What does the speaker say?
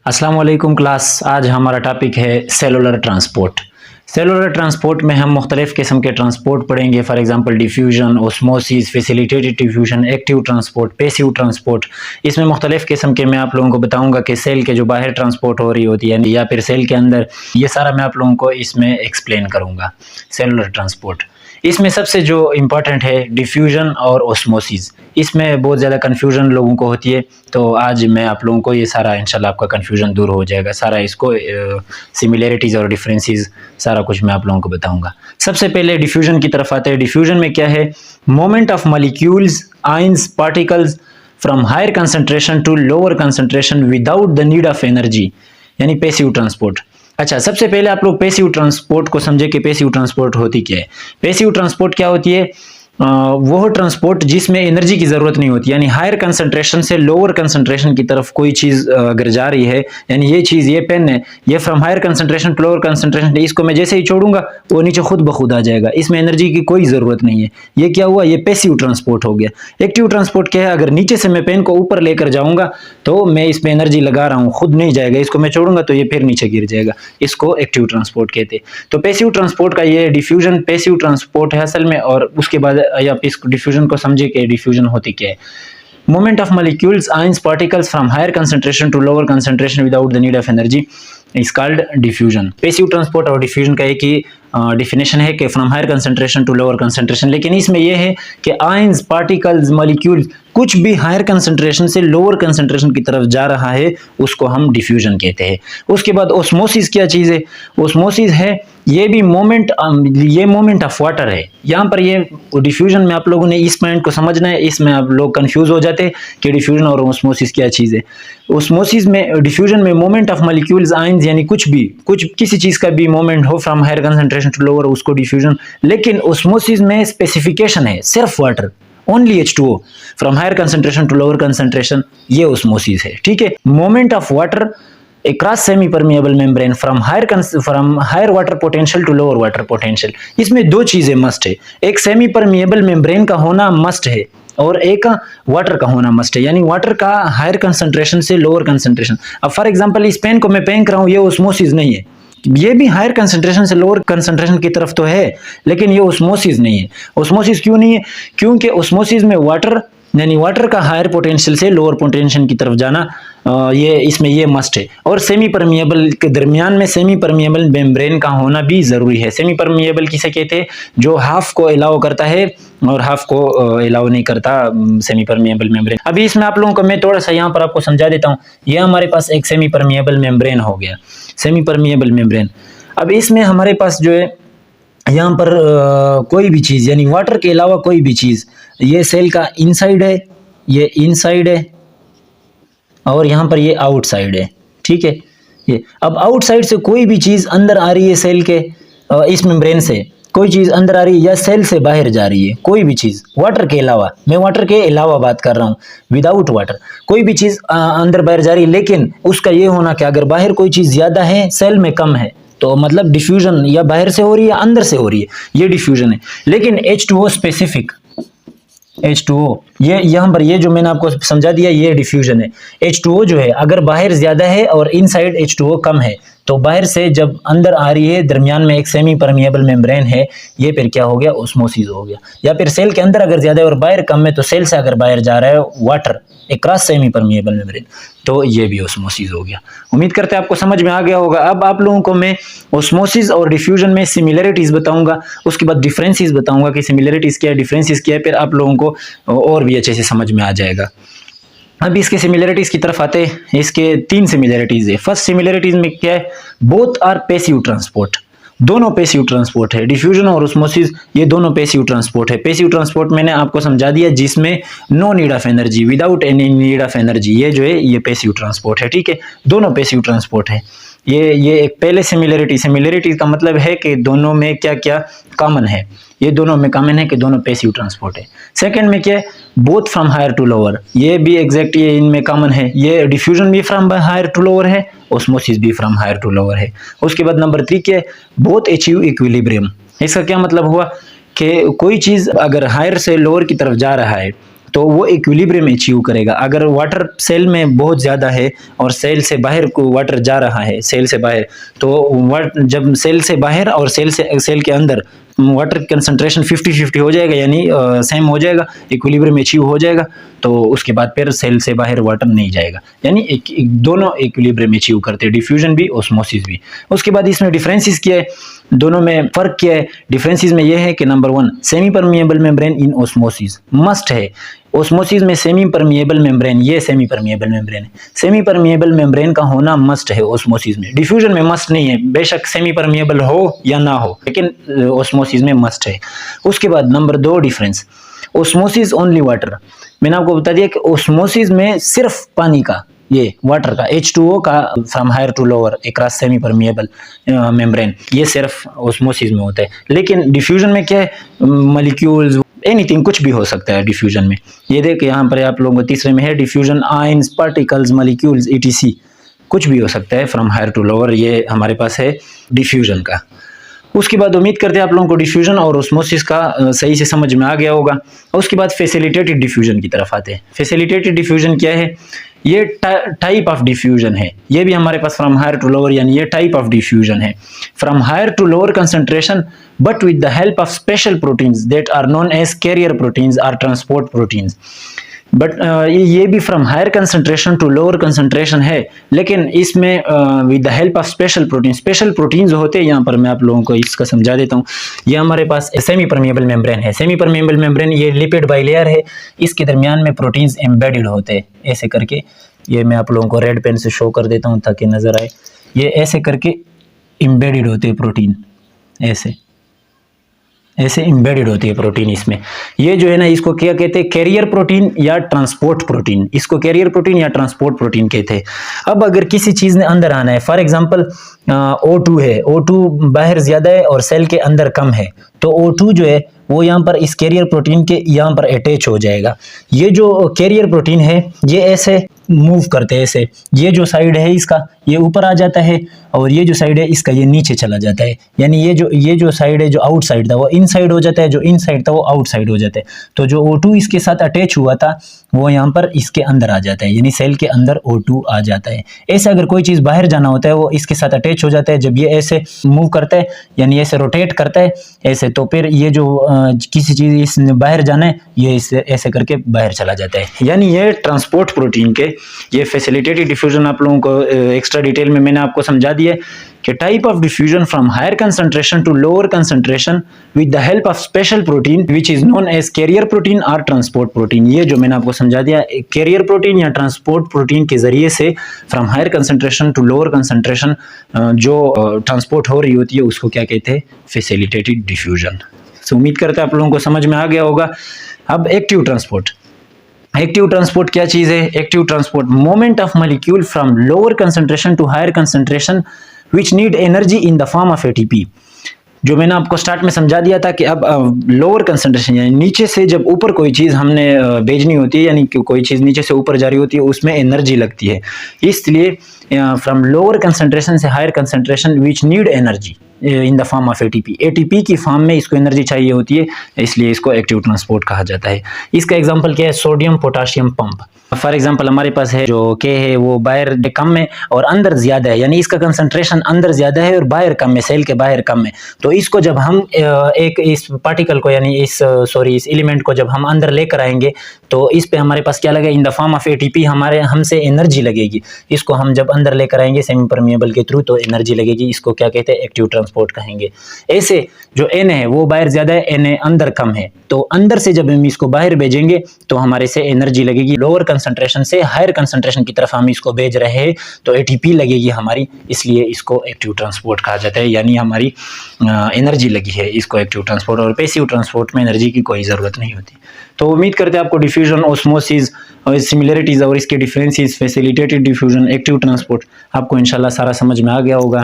अस्सलाम वालेकुम क्लास। आज हमारा टॉपिक है सेलुलर ट्रांसपोर्ट। सेलुलर ट्रांसपोर्ट में हम मुख्तलिफ़ किस्म के ट्रांसपोर्ट पढ़ेंगे। For example diffusion, osmosis, facilitated diffusion, active transport, passive transport. इसमें मुख्तलिफ़ किस्म के मैं आप लोगों को बताऊंगा कि सेल के जो बाहर ट्रांसपोर्ट हो रही होती है या फिर सेल के अंदर, ये सारा मैं आप लोगों को इसमें एक्सप्लेन करूँगा। सेलुलर ट्रांसपोर्ट इसमें सबसे जो इम्पोर्टेंट है डिफ्यूजन और ओस्मोसिस। इसमें बहुत ज़्यादा कन्फ्यूजन लोगों को होती है, तो आज मैं आप लोगों को ये सारा इंशाल्लाह आपका कन्फ्यूजन दूर हो जाएगा। सारा इसको सिमिलरिटीज़ और डिफरेंसेस सारा कुछ मैं आप लोगों को बताऊंगा। सबसे पहले डिफ्यूजन की तरफ आते हैं। डिफ्यूजन में क्या है? Moment of molecules, ions, particles from higher concentration to lower concentration without the need of energy, यानी पैसिव ट्रांसपोर्ट। अच्छा, सबसे पहले आप लोग पैसिव ट्रांसपोर्ट को समझे कि पैसिव ट्रांसपोर्ट होती क्या है। पैसिव ट्रांसपोर्ट क्या होती है? वो ट्रांसपोर्ट जिसमें एनर्जी की ज़रूरत नहीं होती, यानी हायर कंसंट्रेशन से लोअर कंसंट्रेशन की तरफ कोई चीज़ अगर जा रही है, यानी ये चीज़, ये पेन है, ये from higher concentration to lower concentration, इसको मैं जैसे ही छोड़ूंगा वो नीचे खुद ब खुद आ जाएगा। इसमें एनर्जी की कोई ज़रूरत नहीं है। ये क्या हुआ? ये पैसिव ट्रांसपोर्ट हो गया। एक्टिव ट्रांसपोर्ट क्या है? अगर नीचे से मैं पेन को ऊपर लेकर जाऊंगा तो मैं इसमें एनर्जी लगा रहा हूँ, खुद नहीं जाएगा। इसको मैं छोड़ूंगा तो ये फिर नीचे गिर जाएगा। इसको एक्टिव ट्रांसपोर्ट कहते हैं। तो पैसिव ट्रांसपोर्ट का ये डिफ्यूजन पैसिव ट्रांसपोर्ट है असल में। और उसके बाद आप इस डिफ्यूजन को समझे कि डिफ्यूजन होती क्या है। Movement of molecules, ions, particles from higher concentration to lower concentration without the need of energy is called diffusion. Passive transport और diffusion का एक ही डिफिनेशन है कि from higher concentration to lower concentration. लेकिन इसमें यह है कि आयंस, पार्टिकल्स, मॉलिक्यूल्स कुछ भी हायर कंसंट्रेशन से लोअर कंसंट्रेशन की तरफ जा रहा है, उसको हम डिफ्यूजन कहते हैं। उसके बाद ओस्मोसिस क्या चीज़ है? ओस्मोसिस है ये भी मोमेंट ऑफ वाटर है। यहाँ पर ये डिफ्यूजन में आप लोगों ने इस पॉइंट को समझना है। इसमें आप लोग कंफ्यूज हो जाते हैं कि डिफ्यूजन और ओस्मोसिस क्या चीज़ है। ओस्मोसिस में, डिफ्यूजन में मोमेंट ऑफ मॉलिक्यूल्स, आयंस, यानी कुछ किसी चीज़ का भी मोमेंट हो from higher concentration to lower, उसको डिफ्यूजन। लेकिन ओस्मोसिस में स्पेसिफिकेशन है सिर्फ water, only H2O from higher concentration to lower concentration, ये ओस्मोसिस है। ठीक है। Moment of water across semi permeable membrane from higher water potential to lower water potential। इसमें दो चीजें मस्ट है। एक सेमी परमिएबल मेम्ब्रेन का होना मस्ट है और एक वाटर का होना मस्ट है, यानी वाटर का हायर कंसंट्रेशन से लोअर कंसंट्रेशन। अब फॉर एग्जांपल इस पेन को मैं फेंक रहा हूँ, ये ओस्मोसिस नहीं है। ये भी हायर कंसंट्रेशन से लोअर कंसंट्रेशन की तरफ तो है, लेकिन ये ओस्मोसिस नहीं है। ओस्मोसिस क्यों नहीं है? क्योंकि ओस्मोसिस में वाटर, यानी वाटर का हायर पोटेंशियल से लोअर पोटेंशियल की तरफ जाना, ये इसमें ये मस्ट है। और सेमी परमिएबल के दरमियान में सेमी परमिएबल मेम्ब्रेन का होना भी ज़रूरी है। सेमी परमिएबल किसे कहते हैं? जो हाफ को अलाउ करता है और हाफ को अलाउ नहीं करता, सेमी परमिएबल मेम्ब्रेन। अभी इसमें आप लोगों को मैं थोड़ा सा यहाँ पर आपको समझा देता हूँ। ये हमारे पास एक सेमी परमिएबल मेम्ब्रेन हो गया, सेमी परमिएबल मेम्ब्रेन। अब इसमें हमारे पास जो है यहाँ पर कोई भी चीज़, यानी वाटर के अलावा कोई भी चीज़, ये सेल का इनसाइड है, ये इनसाइड है, और यहाँ पर ये आउटसाइड है। ठीक है। ये अब आउटसाइड से कोई भी चीज़ अंदर आ रही है, सेल के इस मेम्ब्रेन से कोई चीज़ अंदर आ रही है या सेल से बाहर जा रही है, कोई भी चीज़ वाटर के अलावा, मैं वाटर के अलावा बात कर रहा हूँ, विदाउट वाटर कोई भी चीज़ अंदर बाहर जा रही है। लेकिन उसका ये होना कि अगर बाहर कोई चीज़ ज़्यादा है, सेल में कम है, तो मतलब डिफ्यूजन या बाहर से हो रही है या अंदर से हो रही है, ये डिफ्यूजन है। लेकिन H2O स्पेसिफिक, H2O ये यहाँ पर ये जो मैंने आपको समझा दिया, ये डिफ्यूजन है। H2O जो है अगर बाहर ज्यादा है और इनसाइड H2O कम है, तो बाहर से जब अंदर आ रही है, दरमियान में एक सेमी परमिएबल मेम्ब्रेन है, ये फिर क्या हो गया? ओस्मोसिस हो गया। या फिर सेल के अंदर अगर ज्यादा है और बाहर कम है, तो सेल से अगर बाहर जा रहा है water across semi permeable membrane, तो ये भी ओस्मोसिस हो गया। उम्मीद करते हैं आपको समझ में आ गया होगा। अब आप लोगों को मैं ओस्मोसिस और डिफ्यूजन में सिमिलरिटीज बताऊंगा, उसके बाद डिफरेंसेस बताऊंगा कि सिमिलरिटीज क्या है, डिफरेंसेस क्या है, फिर आप लोगों को और भी अच्छे से समझ में आ जाएगा। अब इसके सिमिलरिटीज की तरफ आते हैं। इसके तीन सिमिलरिटीज है। फर्स्ट सिमिलरिटीज में क्या है? बोथ आर पैसिव ट्रांसपोर्ट, दोनों पैसिव ट्रांसपोर्ट है। डिफ्यूजन और ओस्मोसिस ये दोनों पैसिव ट्रांसपोर्ट है। पैसिव ट्रांसपोर्ट मैंने आपको समझा दिया, जिसमें no need of energy, without any need of energy, ये जो है ये पैसिव ट्रांसपोर्ट है। ठीक है। दोनों पैसिव ट्रांसपोर्ट है। ये एक पहले सिमिलरिटी का मतलब है कि दोनों में क्या क्या कॉमन है। ये दोनों में कॉमन है कि दोनों पैसिव ट्रांसपोर्ट है। सेकंड में क्या है? Both from higher to lower, ये भी एग्जैक्ट ये इनमें कॉमन है। ये डिफ्यूजन भी फ्रॉम हायर टू लोअर है, ओस्मोसिस भी फ्रॉम हायर टू लोअर है। उसके बाद नंबर 3 क्या है? Both achieve equilibrium. इसका क्या मतलब हुआ कि कोई चीज़ अगर हायर से लोअर की तरफ जा रहा है, तो वो इक्विलिब्रियम अचीव करेगा। अगर वाटर सेल में बहुत ज़्यादा है और सेल से बाहर को वाटर जा रहा है, सेल से बाहर, तो जब सेल से बाहर और सेल के अंदर वाटर कंसंट्रेशन 50-50 हो जाएगा, यानी सेम हो जाएगा, इक्विलिब्रियम अचीव हो जाएगा, तो उसके बाद फिर सेल से बाहर वाटर नहीं जाएगा, यानी दोनों इक्विलिब्रियम अचीव करते हैं, डिफ्यूजन भी ऑस्मोसिस भी। उसके बाद इसमें डिफरेंसेस क्या है, दोनों में फ़र्क क्या है? डिफरेंसेस में यह है कि number 1, semi permeable membrane in osmosis must है। ऑस्मोसिस में सेमी परमिएबल मेम्ब्रेन, ये सेमी परमिएबल मेम्ब्रेन है, सेमी परमिएबल मेम्ब्रेन का होना मस्ट है ऑस्मोसिस में। डिफ्यूजन में मस्ट नहीं है, बेशक सेमी परमिएबल हो या ना हो, लेकिन ऑस्मोसिस में मस्ट है। उसके बाद number 2 difference, osmosis only water. मैंने आपको बता दिया कि ऑस्मोसिस में सिर्फ पानी का, ये वाटर का, H2O का from higher to lower across semi permeable membrane, ये सिर्फ ऑस्मोसिस में होता है। लेकिन डिफ्यूजन में क्या है, मॉलिक्यूल्स, एनीथिंग, कुछ भी हो सकता है डिफ्यूजन में। ये देखिए यहाँ पर आप लोगों को तीसरे में है diffusion, ions, particles, molecules, ETC, कुछ भी हो सकता है फ्रॉम हायर टू लोअर, ये हमारे पास है डिफ्यूजन का। उसके बाद उम्मीद करते हैं आप लोगों को डिफ्यूजन और ऑस्मोसिस का सही से समझ में आ गया होगा। उसके बाद फैसिलिटेटेड डिफ्यूजन की तरफ आते हैं। फैसिलिटेटेड डिफ्यूजन क्या है? ये टाइप ऑफ डिफ्यूजन है, ये भी हमारे पास फ्रॉम हायर टू लोअर, यानी ये टाइप ऑफ डिफ्यूजन है from higher to lower concentration but with the help of special proteins that are known as carrier proteins और ट्रांसपोर्ट प्रोटीन्स। बट ये भी from higher concentration to lower concentration है, लेकिन इसमें with the help of special protein, special protein जो होते हैं, यहाँ पर मैं आप लोगों को इसका समझा देता हूँ। ये हमारे पास सेमी परमिएबल मेम्ब्रेन है। सेमी परमिएबल मेम्ब्रेन ये लिपिड बाइलेयर है, इसके दरमियान में प्रोटीन्स एम्बेडेड होते हैं, ऐसे करके। ये मैं आप लोगों को रेड पेन से शो कर देता हूँ ताकि नजर आए। ये ऐसे करके एम्बेडेड होते हैं प्रोटीन, ऐसे एम्बेडेड होती है प्रोटीन इसमें। ये जो है ना, इसको क्या कहते हैं, कैरियर प्रोटीन या ट्रांसपोर्ट प्रोटीन। इसको कैरियर प्रोटीन या ट्रांसपोर्ट प्रोटीन कहते हैं। अब अगर किसी चीज़ ने अंदर आना है, फॉर एग्जांपल O2 है, O2 बाहर ज़्यादा है और सेल के अंदर कम है, तो O2 जो है वो यहाँ पर इस कैरियर प्रोटीन के यहाँ पर अटैच हो जाएगा। ये जो कैरियर प्रोटीन है ये ऐसे मूव करते हैं, ऐसे, ये जो साइड है इसका ये ऊपर आ जाता है और ये जो साइड है इसका ये नीचे चला जाता है, यानी ये जो साइड है, जो आउटसाइड था वो इनसाइड हो जाता है, जो इनसाइड था वो आउटसाइड हो जाता है। तो जो O2 इसके साथ अटैच हुआ था वो यहाँ पर इसके अंदर आ जाता है, यानी सेल के अंदर O2 आ जाता है। ऐसे अगर कोई चीज़ बाहर जाना होता है वो इसके साथ अटैच हो जाता है। जब ये ऐसे मूव करता है, यानी ऐसे रोटेट करता है ऐसे, तो फिर ये जो किसी चीज़ इसने बाहर जाना है ये इससे ऐसे करके बाहर चला जाता है, यानी ये ट्रांसपोर्ट प्रोटीन के ये फैसिलिटेटेड डिफ्यूजन आप लोगों को एक्स्ट्रा डिटेल में मैंने आपको समझा दिया कि type of diffusion from higher concentration to lower concentration with the help of special protein which is known as carrier protein और ट्रांसपोर्ट प्रोटीन। ये जो मैंने आपको समझा दिया, कैरियर प्रोटीन या ट्रांसपोर्ट प्रोटीन के जरिए से from higher concentration to lower concentration जो ट्रांसपोर्ट हो रही होती है उसको क्या कहते हैं, फैसिलिटेटेड डिफ्यूजन। तो उम्मीद करते हैं आप लोगों को समझ में आ गया होगा। अब एक्टिव ट्रांसपोर्ट। एक्टिव ट्रांसपोर्ट क्या चीज़ है? Active transport movement of molecule from lower concentration to higher concentration which need energy in the form of ATP। जो मैंने आपको स्टार्ट में समझा दिया था कि अब लोअर कंसंट्रेशन यानी नीचे से जब ऊपर कोई चीज़ हमने भेजनी होती है, यानी कि कोई चीज़ नीचे से ऊपर जा रही होती है, उसमें एनर्जी लगती है। इसलिए फ्रॉम लोअर कंसंट्रेशन से higher concentration which need energy in the form of ATP की फॉर्म में इसको एनर्जी चाहिए होती है, इसलिए इसको एक्टिव ट्रांसपोर्ट कहा जाता है। इसका एग्जांपल क्या है? Sodium potassium pump. For example हमारे पास है जो K है वो बाहर कम है और अंदर ज़्यादा है, यानी इसका कंसंट्रेशन अंदर ज़्यादा है और बाहर कम है, सेल के बाहर कम है। तो इसको जब हम इस पार्टिकल को यानी इस एलिमेंट को जब हम अंदर लेकर आएंगे तो इस पे हमारे पास क्या लगेगा? इन द फॉर्म ऑफ ATP हमसे एनर्जी लगेगी। इसको हम जब अंदर लेकर आएंगे सेमी परमिएबल के थ्रू तो एनर्जी लगेगी, इसको क्या कहते हैं? एक्टिव ट्रांसपोर्ट कहेंगे। ऐसे जो Na है वो बाहर ज़्यादा है, Na अंदर कम है, तो अंदर से जब हम इसको बाहर भेजेंगे तो हमारे से एनर्जी लगेगी। लोअर कंसंट्रेशन से हायर कंसंट्रेशन की तरफ हम इसको भेज रहे हैं तो ATP लगेगी हमारी, इसलिए इसको एक्टिव ट्रांसपोर्ट कहा जाता है, यानी हमारी एनर्जी लगी है इसको एक्टिव ट्रांसपोर्ट। और पैसिव ट्रांसपोर्ट में एनर्जी की कोई ज़रूरत नहीं होती। तो उम्मीद करते हैं आपको डिफ्यूजन, ऑस्मोसिस और सिमिलरिटीज़ और इसके differences, facilitated diffusion, active transport आपको इंशाल्लाह सारा समझ में आ गया होगा।